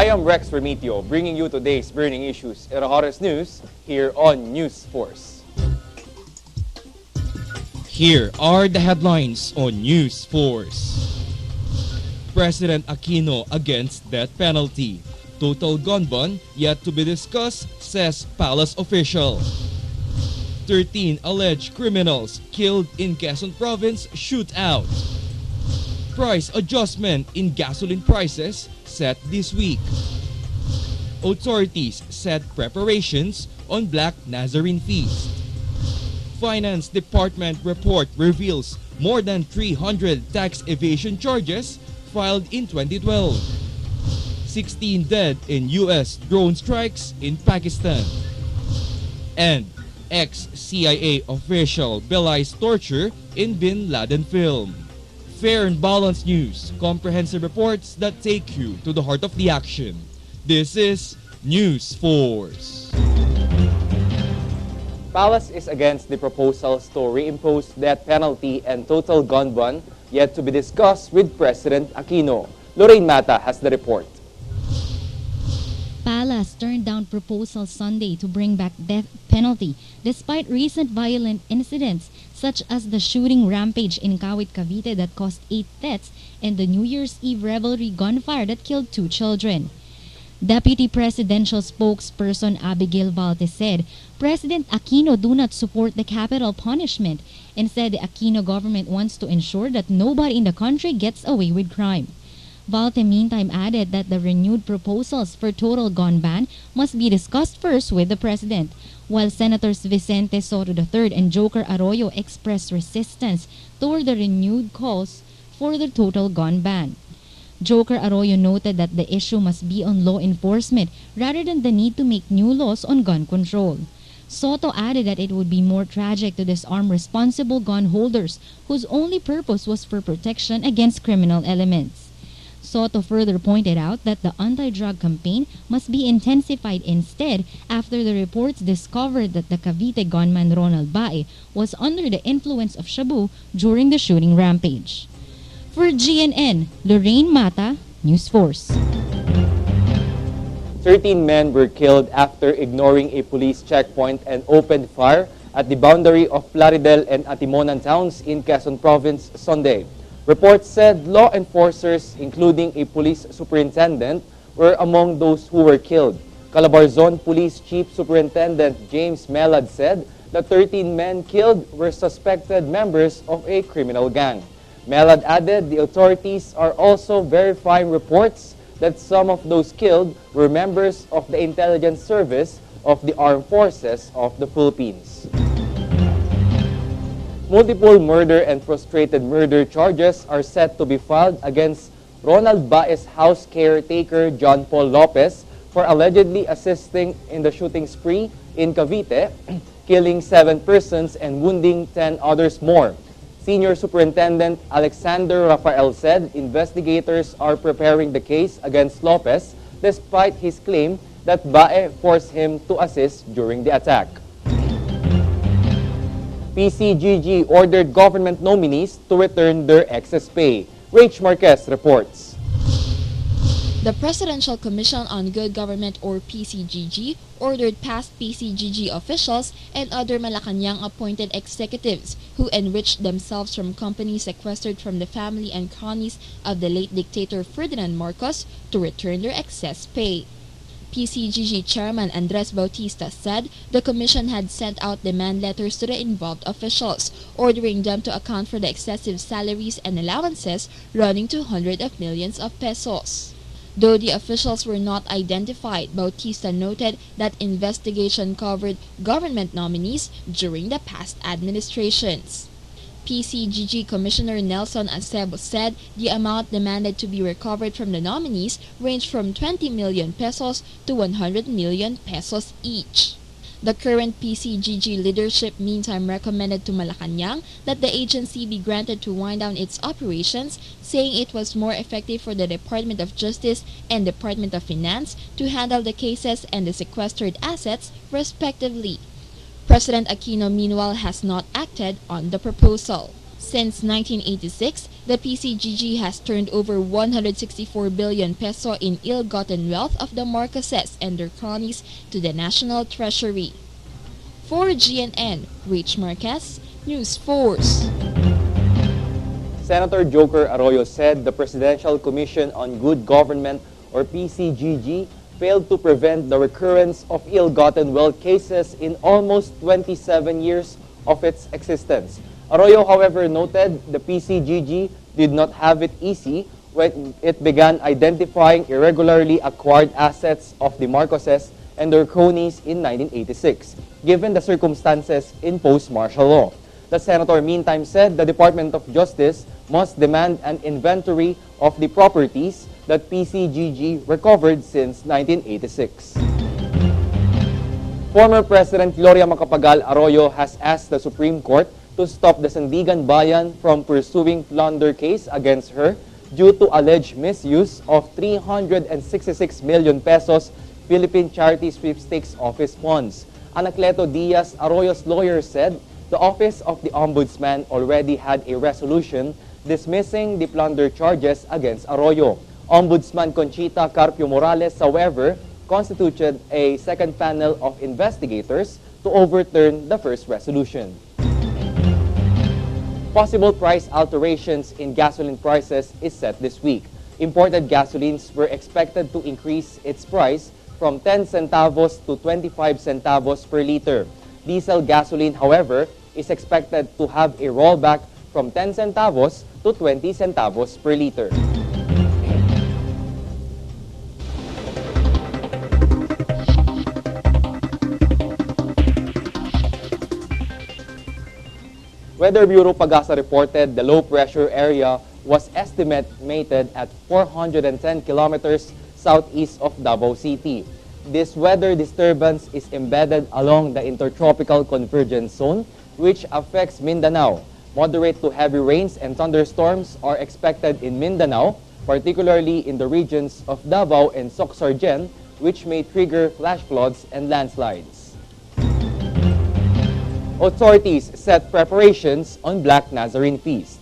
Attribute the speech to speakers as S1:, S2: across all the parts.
S1: am Rex Remitio, bringing you today's burning issues and the hottest news here on News Force.
S2: Here are the headlines on News Force. President Aquino against death penalty. Total gun ban yet to be discussed, says palace official. 13 alleged criminals killed in Quezon Province shootout. Price adjustment in gasoline prices set this week. Authorities set preparations on Black Nazarene Feast. Finance Department report reveals more than 300 tax evasion charges filed in 2012. 16 dead in U.S. drone strikes in Pakistan. And ex-CIA official belies torture in Bin Laden film. Fair and balanced news, comprehensive reports that take you to the heart of the action. This is News Force.
S1: Palace is against the proposals to reimpose death penalty and total gun ban, yet to be discussed with President Aquino. Lorraine Mata has the report.
S3: Palace turned down proposal Sunday to bring back death penalty despite recent violent incidents such as the shooting rampage in Kawit, Cavite that caused 8 deaths and the New Year's Eve revelry gunfire that killed 2 children. Deputy Presidential Spokesperson Abigail Valtes said President Aquino do not support the capital punishment and said the Aquino government wants to ensure that nobody in the country gets away with crime. Valte meantime added that the renewed proposals for total gun ban must be discussed first with the President, while Senators Vicente Soto III and Joker Arroyo expressed resistance toward the renewed calls for the total gun ban. Joker Arroyo noted that the issue must be on law enforcement rather than the need to make new laws on gun control. Soto added that it would be more tragic to disarm responsible gun holders whose only purpose was for protection against criminal elements. Soto further pointed out that the anti-drug campaign must be intensified instead after the reports discovered that the Cavite gunman Ronald Bae was under the influence of shabu during the shooting rampage. For GNN, Lorraine Mata, News Force.
S1: 13 men were killed after ignoring a police checkpoint and opened fire at the boundary of Plaridel and Atimonan towns in Quezon Province Sunday. Reports said law enforcers, including a police superintendent, were among those who were killed. Calabarzon Police Chief Superintendent James Melad said the 13 men killed were suspected members of a criminal gang. Melad added the authorities are also verifying reports that some of those killed were members of the intelligence service of the armed forces of the Philippines. Multiple murder and frustrated murder charges are set to be filed against Ronald Bae's house caretaker John Paul Lopez for allegedly assisting in the shooting spree in Cavite, killing 7 persons and wounding 10 others more. Senior Superintendent Alexander Rafael said investigators are preparing the case against Lopez despite his claim that Bae forced him to assist during the attack. PCGG ordered government nominees to return their excess pay. Rach Marquez reports.
S4: The Presidential Commission on Good Government or PCGG ordered past PCGG officials and other Malacanang appointed executives who enriched themselves from companies sequestered from the family and cronies of the late dictator Ferdinand Marcos to return their excess pay. PCGG Chairman Andres Bautista said the commission had sent out demand letters to the involved officials, ordering them to account for the excessive salaries and allowances running to hundreds of millions of pesos. Though the officials were not identified, Bautista noted that investigation covered government nominees during the past administrations. PCGG Commissioner Nelson Acebo said the amount demanded to be recovered from the nominees ranged from 20 million pesos to 100 million pesos each. The current PCGG leadership meantime recommended to Malacanang that the agency be granted to wind down its operations, saying it was more effective for the Department of Justice and Department of Finance to handle the cases and the sequestered assets, respectively. President Aquino, meanwhile, has not acted on the proposal. Since 1986, the PCGG has turned over 164 billion peso in ill-gotten wealth of the Marcoses and their cronies to the National Treasury. For GNN, Rich Marquez, News Force.
S1: Senator Joker Arroyo said the Presidential Commission on Good Government, or PCGG, failed to prevent the recurrence of ill-gotten wealth cases in almost 27 years of its existence. Arroyo, however, noted the PCGG did not have it easy when it began identifying irregularly acquired assets of the Marcoses and their cronies in 1986, given the circumstances in post-martial law. The senator meantime said the Department of Justice must demand an inventory of the properties that PCGG recovered since 1986. Former President Gloria Macapagal Arroyo has asked the Supreme Court to stop the Sandigan Bayan from pursuing plunder case against her due to alleged misuse of 366 million pesos Philippine Charity Sweepstakes Office funds. Anacleto Diaz, Arroyo's lawyer, said the Office of the Ombudsman already had a resolution dismissing the plunder charges against Arroyo. Ombudsman Conchita Carpio Morales, however, constituted a second panel of investigators to overturn the first resolution. Possible price alterations in gasoline prices is set this week. Imported gasolines were expected to increase its price from 10 centavos to 25 centavos per liter. Diesel gasoline, however, is expected to have a rollback from 10 centavos to 20 centavos per liter. Weather Bureau Pagasa reported the low-pressure area was estimated at 410 kilometers southeast of Davao City. This weather disturbance is embedded along the Intertropical Convergence Zone, which affects Mindanao. Moderate to heavy rains and thunderstorms are expected in Mindanao, particularly in the regions of Davao and Soc-Sargen, which may trigger flash floods and landslides. Authorities set preparations on Black Nazarene Feast.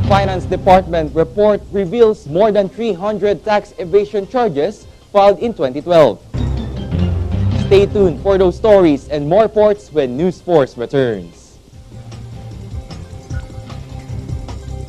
S1: Finance Department report reveals more than 300 tax evasion charges filed in 2012. Stay tuned for those stories and more reports when News Force returns.